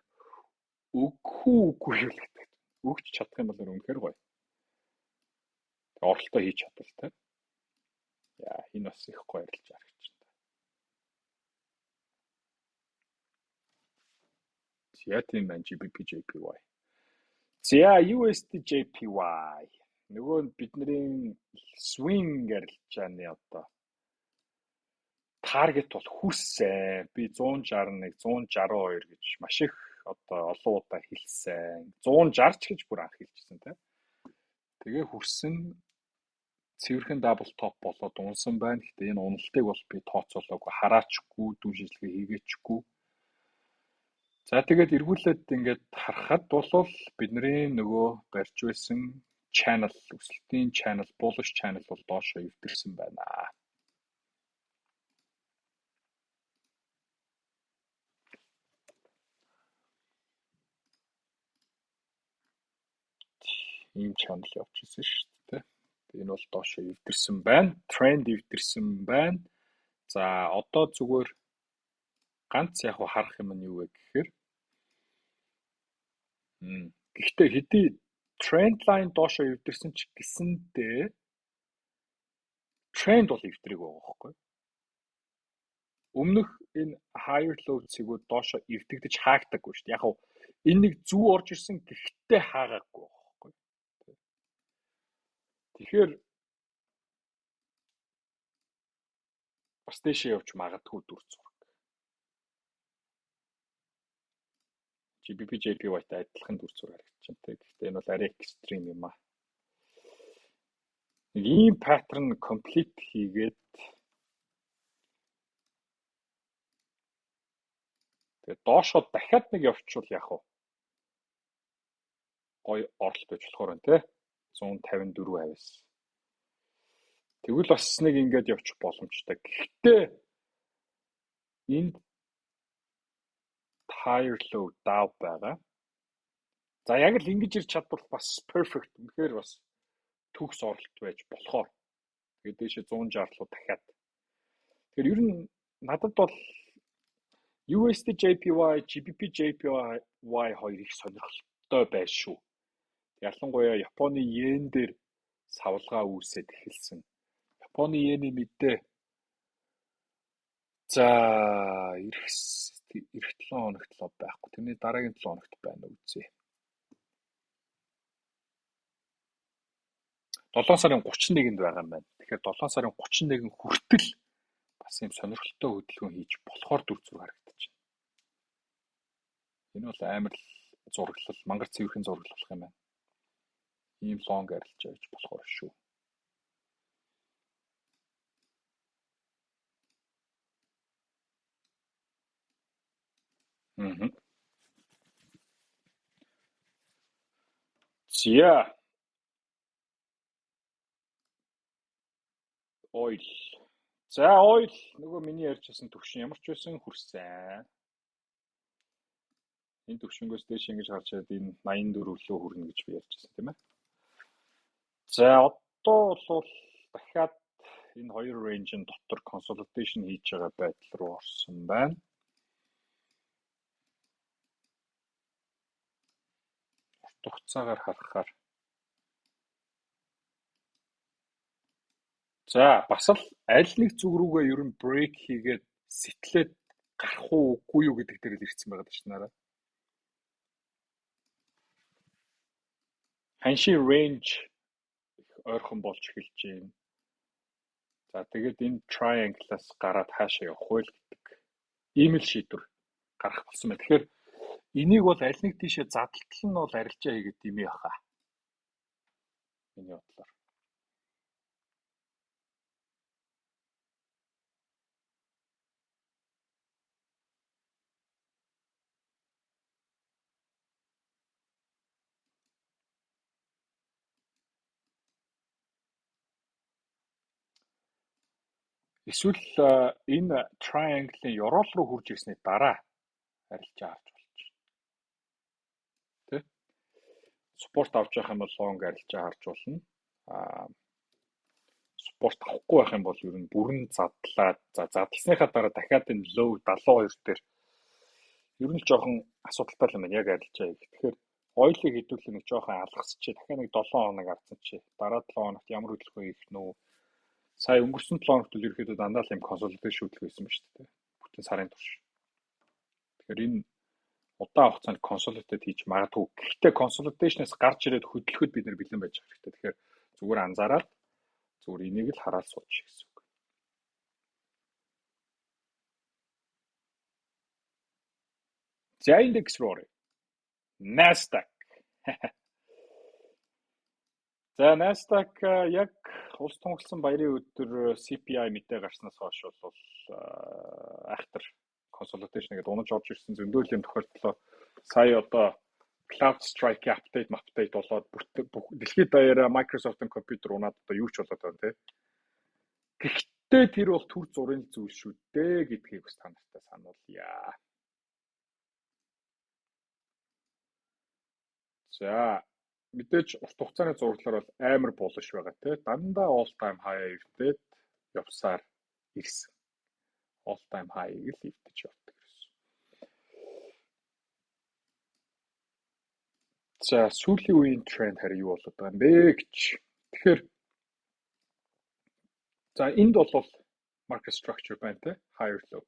үгүй юу л гэдэг. Өгч чадах юм бол үнэхээр гоё. Оролтоо хийж чадвал те. Яа, энэ бас их гоё арилжаа харагдаж байна. За тийм байна GBP JPY. За USD JPY. Нөгөө бидний swing арилжааны одоо таргет бол хүрсэн. Би 161, 162 гэж маш их одоо олон удаа хэлсэн. 160 ч гэж бүр анх хэлжсэн те. Тэгээ хүрсэн. цэвэрхэн дабл топ болоод унсан байна. Гэтэ энэ уналтыг бол би тооцоолоогүй, хараачгүй, дүн шилжлэгээ хийгээчгүй. За тэгээд эргүүлээд ингээд харахад бол бидний нөгөө барьж байсан channel, өсөлтийн channel, bullish channel бол доошоо эвдэрсэн байна. Ийм channel явж ирсэн шүү дээ. Энэ бол доошоо эвдэрсэн байна. Тренд эвдэрсэн байна. За одоо зүгээр ганц яг харах юм нь юу вэ гэхээр гэхдээ хэдий тренд лайн доошоо эвдэрсэн ч гэсэндээ тренд бол эвдрэг байгаа байхгүй. Өмнөх энэ higher low цэгүүд доошоо эвдэгдэж хаагдаггүй шүү дээ. Яг нь энэ нэг зүү орж ирсэн гэхдээ хаагаагүй байхгүй. Тэгэхээр бас дэшээ явж магадгүй дүр зураг. GBP JPY-тай адилхан дүр зураг харагдаж байна. Гэхдээ энэ бол арай экстрим юм аа. Нэг ийм паттерн комплит хийгээд тэгээд доошоо дахиад нэг явуучвал яах вэ? Гоё оролт байж болохоор байна те. 154.5-аас. Тэгвэл бас нэг ингэж явчих боломжтой. Гэхдээ энд higher low down байгаа. За яг л ингэж ирч чадвал бас perfect. Үнэхээр бас төгс оролт байж болохоор. Тэгээд дэше 160 руу дахиад. Тэгэхээр ер нь надад бол USD JPY, GBP JPY хоёр их сонирхолтой байна шүү. Ялангуяа Японы йен дээр савлгаа үүсээд эхэлсэн. Японы йений мэдээ за эх 7 хоногт л байхгүй. Тэрний дараагийн 7 хоногт байна үзье. 7 сарын 31-нд байгаа юм байна. Тэгэхээр 7 сарын 31 хүртэл бас юм сонирхолтой хөдөлгөөн хийж болохоор дүр зураг харагдаж байна. Энэ бол амар зураглал, мангар цэвэрхэн зураглал болох юм байна. Ийм лонг арилж явж болохоор шүү. За. Ойл. За ойл нөгөө миний ярьжсэн төвшин ямар ч байсан хүрсэн. Энэ төвшингөөс дээш ингэж гарч ирээд энэ 84 лөө хүрнэ гэж би ярьжсэн тийм ээ. За одоо бол дахиад энэ хоёр рейнжийн дотор консолидейшн хийж байгаа байдал руу орсон байна. Урт хугацаагаар харахаар за бас л аль нэг зүг рүүгээ ер нь брейк хийгээд сэтлээд гарах уу үгүй юу гэдэг дээр л ирсэн байгаа шүү нараа. Ханшийн range ойрхон болж эхэлж байна. За тэгээд энэ triangle-аас гараад хаашаа явах вэ гэдэг ийм л шийдвэр гарах болсон байна. Тэгэхээр энийг бол аль нэг тийшээ задлтал нь бол арилжаа хийгээд юм яхаа. Миний бодлоор. Эсвэл энэ triangle-ийн Европ руу хурж ирсний дараа арилжаа авч болж байна. Тэ? Спорт авч явах юм бол лонг арилжаа харж болно. Спорт авахгүй байх юм бол ер нь бүрэн задлаад за задлсныхаа дараа дахиад энэ low 72 дээр ер нь жоохон асуудалтай юм байна яг арилжаа хийх. Тэгэхээр ойлыг хэдүүлээ нэг жоохон алгасчээ дахиад нэг 7 хоног авсан чи дараа 7 хоногт ямар хөдөлгөөн хийх нь үү? Сая өнгөрсөн 7 хоногт л ерөөхдөө дандаа л юм консолидейшн хөдөлгөөн хийсэн ба шүү дээ. Бүтэн сарын турш. Тэгэхээр энэ удаан хугацаанд консолидейт хийж магадгүй. Гэхдээ консолидейшнээс гарч ирээд хөдөлгөхөд бид нэр бэлэн байж байгаа хэрэгтэй. Тэгэхээр зүгээр анзаараад зүгээр энийг л хараад сууж гэсэн үг. За индекс руу оръё. Nasdaq. За Nasdaq яг улс томогсон баярын өдөр CPI мэдээ гарснаас хойш бол айхтар consolidation гэдэг унаж орж ирсэн зөндөл юм тохиолдлоо. Сая одоо CloudStrike апдейт болоод дэлхийд даяараа Microsoft-ын компьютер унаад одоо юу ч болоод байна тий. Гэхдээ тэр бол төр зургийн зүйл шүү дээ гэдгийг бас та нартай сануулъя. За мэдээж урт хугацааны зураглалаар бол амар булш байгаа тий. Дандаа all time high эвдээд явсаар ирсэн. All time high-ыг л эвдэж явдаг гэсэн. За сүүлийн үеийн тренд харин юу болоод байгаа юм бэ гэж. Тэгэхээр за энд бол market structure байна тий. Higher low.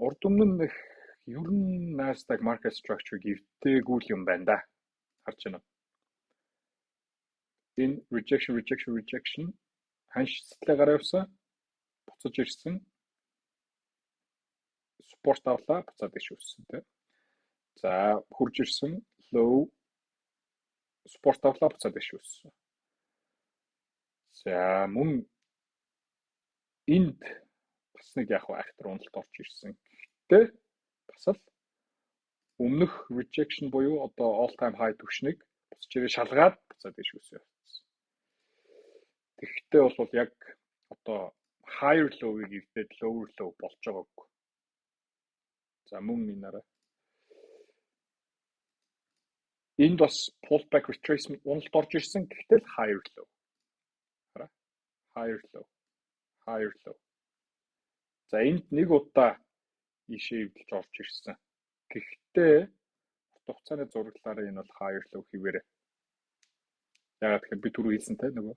Урд өмнө нэг ер нь Nasdaq market structure гівдээгүй л юм байна да. Харж байна уу? Энэ rejection ханшилтлаа гараа явсан. Буцаж ирсэн. Support авлаа, буцаад иш өссөн тий. За хурж ирсэн low support авлаа, буцаад иш өссөн. За мөн энд бас нэг яг айхтар уналт орж ирсэн. Гэхдээ бас л өмнөх rejection буюу одоо all time high түвшнийг буцаж ирээ шалгаад буцаад иш өссөн. Тэгэхдээ бол яг одоо higher low-ыг эвдээд lower low болж байгаагүй. За мөн минараа энд бас pullback retracement уналт орж ирсэн. Гэхдээ л higher low. Хараа. Higher low. За энд нэг удаа ишээ эвдэлж орж ирсэн. Гэхдээ урт хугацааны зураглалаар энэ бол higher low хийвэрэ. Яагаад гэхээр би түрүү хэлсэн те нөгөө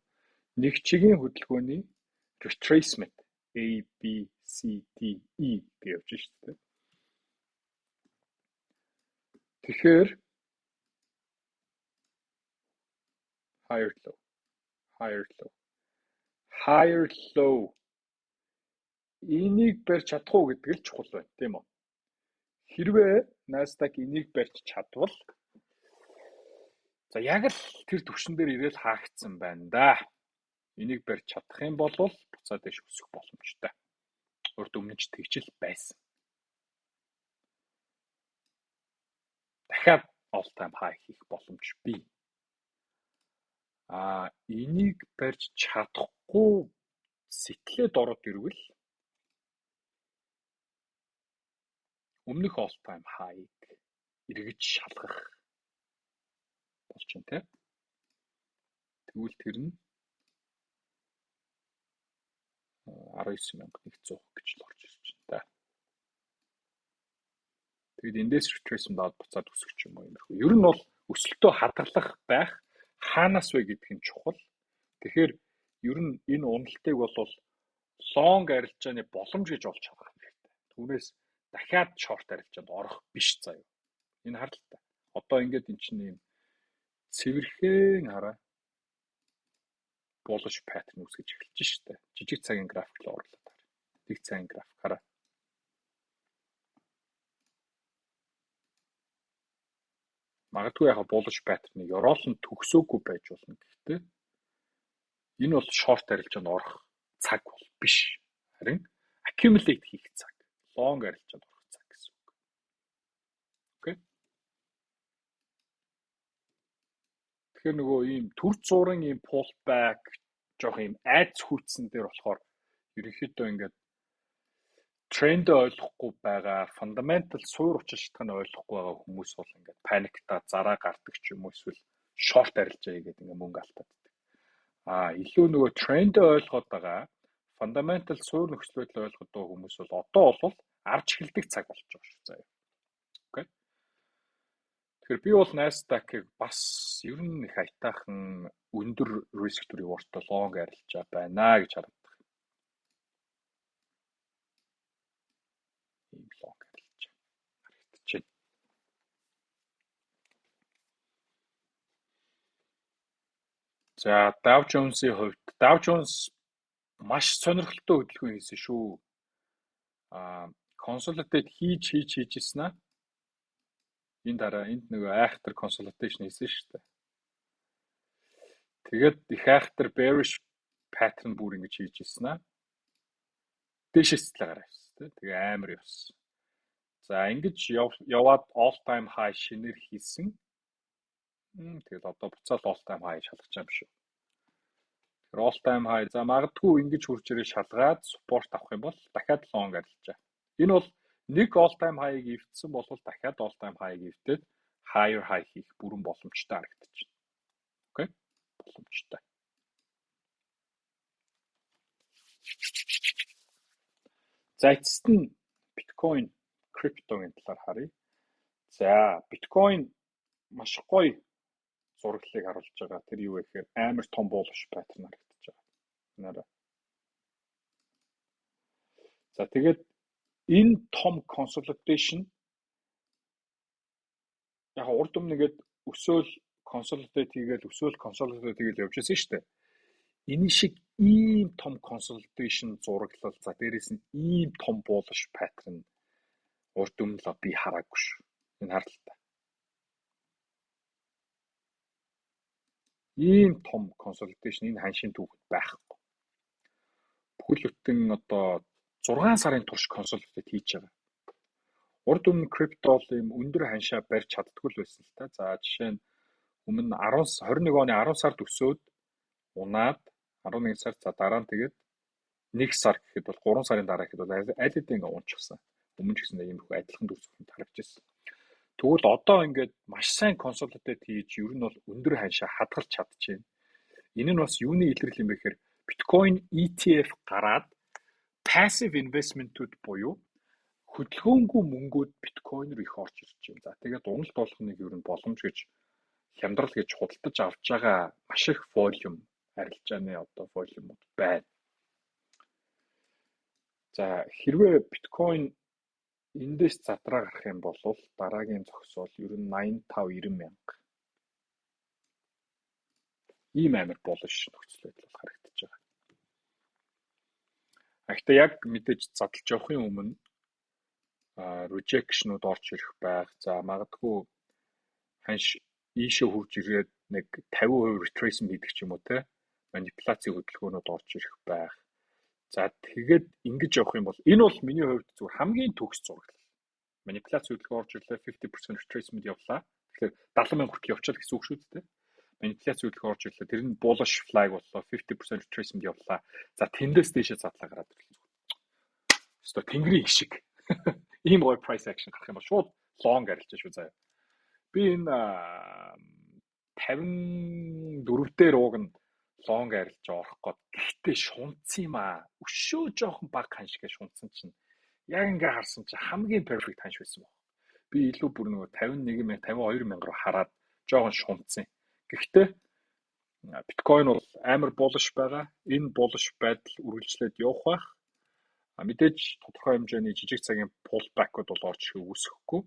нэг чигийн хөдөлгөөний retracement A B C D E гэж явж шүү дээ. Тэгэхээр higher low энийг барьж чадах уу гэдэг л чухал байна тийм үү? Хэрвээ Nasdaq энийг барьж чадвал за яг л тэр түвшин дээр ирээл хаагдсан байна да. Энийг барьж чадах юм бол буцаад иш өсөх боломжтой. Урд өмнө ч тэгжил байсан. Дахиад all time high хийх боломж бий. Энийг барьж чадахгүй сэтгэлээд ороод ирвэл өмнөх all time high-ыг эргэж шалгах болж байна те. Тэгвэл тэр нь 19,100 гэж л орж ирж байна та. Тэгэд эндээс retracement аваад буцаад өсөх ч юм уу иймэрхүү. Ер нь бол өсөлтөө хадгалах байх хаанаас вэ гэдг нь чухал. Тэгэхээр ер нь энэ уналтыг бол long арилжааны боломж гэж олж харах хэрэгтэй. Түүнээс дахиад short арилжаанд орох биш заяа. Энэ хардлагатай. Одоо ингээд эн чинь юм цэвэрхэн хараа bullish pattern үүсгэж эхэлж штэ. Жижиг цагийн график л орлоо. Дэг цагийн график хараа. Магадгүй яг bullish pattern-ыг ороолон төгсөөгүй байж болно. Гэхдээ энэ бол short арилжаанд орох цаг бол биш. Харин accumulate хийх цаг. Long арилжаанд орох цаг гэсэн үг. Окей. Тэгэхээр нөгөө ийм төр зургийн ийм pullback жоох ийм айц хүүцэн дээр болохоор ерөнхийдөө ингээд тренд ойлгохгүй байгаа, fundamental суур учир шалтгааны ойлгохгүй байгаа хүмүүс бол ингээд паниктаа зараа гардаг ч юм уу эсвэл short арилжаа хийгээд ингээд мөнгө алдаад. Илүү нөгөө тренд ойлгоод байгаа, fundamental суур нөхцөл байдлыг ойлгоод байгаа хүмүүс бол одоо бол авч эхэлдэг цаг болж байгаа шүү заяа. Окей. Тэгэхээр би бол Nasdaq-ыг бас ер нь их айтаахан өндөр risk to reward-тай long арилжаа байна гэж харагдав. Ийм long арилжаа харагдчихэв. За Dow Jones-ийн хувьд Dow Jones маш сонирхолтой хөдөлгөөн хийсэн шүү. Consolidate хийжсэн аа. Энэ дараа энд нөгөө айхтар consolidation хийсэн шүү дээ. Тэгээд их айхтар bearish pattern бүр ингэж хийж ирсэн аа. Дээшээс л гараа ирсэн тий. Тэгээ амар явсан. За ингэж яваад all time high шинээр хийсэн. Тэгээд одоо буцаад all time high шалгаж байгаа юм шүү. Тэгэхээр all time high за магадгүй ингэж хурж ирээ шалгаад support авах юм бол дахиад long арилжаа. Энэ бол нэг all time high-ыг эвдсэн бол дахиад all time high-ыг эвдээд higher high хийх бүрэн боломжтой харагдаж байна. Окей? Боломжтой. За эцэст нь биткойн, криптогийн талаар харъя. За биткойн маш гоё зураглалыг харуулж байгаа. Тэр юу вэ гэхээр амар том bullish pattern харагдаж байгаа. Нэрэ. За тэгээд энэ том consolidation яг урд өмнө нэгэд өсөөл consolidate хийгээл өсөөл consolidate хийгээл явж байсан шүү дээ. Энэ шиг ийм том consolidation зураглал за дээрээс нь ийм том bullish pattern урд өмнө л би хараагүй шүү. Энэ харалтаа. Ийм том consolidation энэ ханшийн түүхэд байхгүй. Бүхэл бүтэн одоо 6 сарын турш consolidate хийж байгаа. Урд өмнө крипто бол ийм өндөр ханшаа барьж чаддгүй л байсан л та. За жишээ нь өмнө 21 оны 10 сард өсөөд унаад 11 сард за дараа нь тэгээд 1 сар гэхэд бол 3 сарын дараа гэхэд бол аль хэдийн ингээ унчихсан. Өмнө ч гэсэн ийм их адилхан дүр зурагт харагдаж байсан. Тэгвэл одоо ингээд маш сайн consolidate хийж ер нь бол өндөр ханшаа хадгалж чадчихээн. Энэ нь бас юуны илэрэл юм бэ гэхээр биткойн ETF гараад passive investment-үүд буюу хөдөлгөөнгүй мөнгүүд биткойноор их орж ирж байна. За тэгээд уналт болгоныг ер нь боломж гэж хямдрал гэж худалдаж авч байгаа маш их volume арилжааны одоо volume байна. За хэрвээ биткойн эндээс задраа гарах юм бол дараагийн зогсоол ер нь 85-90 мянга. Ийм амар bullish нөхцөл байдал харагдаж байгаа. Гэхдээ яг мэдээж задлж явахын өмнө rejection-ууд орж ирэх байх. За магадгүй ханш ийшээ хурж ирээд нэг 50% retracement хийдэг ч юм уу те. Манипуляцийн хөдөлгөөнүүд орж ирэх байх. За тэгээд ингэж явах юм бол энэ бол миний хувьд зүгээр хамгийн төгс зураглал. Манипуляцийн хөдөлгөөн орж ирлээ 50% retracement явлаа. Тэгэхээр 70,000 хүртэл явчихад гэсэн үг шүү дээ. Манипуляцийн хөдөлгөөн орж ирлээ. Тэр нь bullish flag боллоо 50% retracement явлаа. За тэндээс дээшээ задлаа гараад ирлээ. Өстой тэнгэрийн шиг. Ийм гоё price action гарах юм бол шууд long арилж шүү заяа. Би энэ 54 дээр ууг нь long арилж орох гээд гэхдээ шунцсан юм аа. Өшөө жоохон баг ханш гэж шунцсан чинь яг ингээ харсан чинь хамгийн perfect ханш байсан баг. Би илүү бүр нөгөө 51,000 52,000 руу хараад жоохон шунцсан. Гэхдээ биткойн бол амар bullish байгаа. Энэ bullish байдал үргэлжлээд явах байх. Мэдээж тодорхой хэмжээний жижиг цагийн pullback-ууд бол орж үүсэхгүй.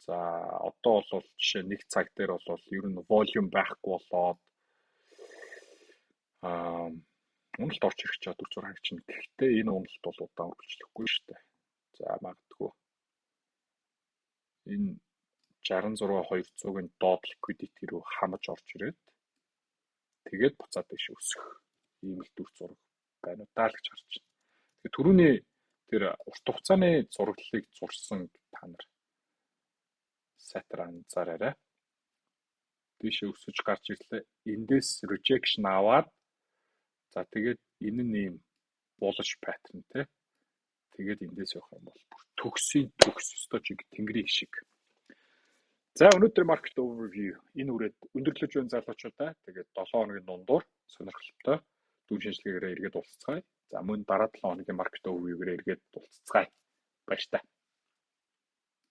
За одоо бол жишээ нэг цаг дээр бол ер нь volume байхгүй болоод уналт орж ирэх чадвар зур харагдчихна. Гэхдээ энэ уналт бол удаан үргэлжлэхгүй шүү дээ. За магадгүй энэ 66,200-ын доод liquidity рүү хамаж орж ирээд тэгээд буцаад дэше өсөх ийм л дүр зураг байна уу даалгаж харж байна. Тэгээ түрүүний тэр урт хугацааны зураглалыг зурсан та нар сайтар анзаараарай. Дэше өсөж гарч ирлээ. Эндээс rejection аваад за тэгээд энэ нь ийм bullish pattern те. Тэгээд эндээс явах юм бол төгсийн төгс өстой чиг тэнгэрийн шиг. За өнөөдөр market overview энэ үрээд өндөрлөж байна залуучуудаа. Тэгээд 7 хоногийн дундуур сонирхолтой дүн шинжилгээгээрээ эргээд уулзцгаая. За мөн дараа 7 хоногийн market overview-гээр эргээд уулзцгаая. Баяр та.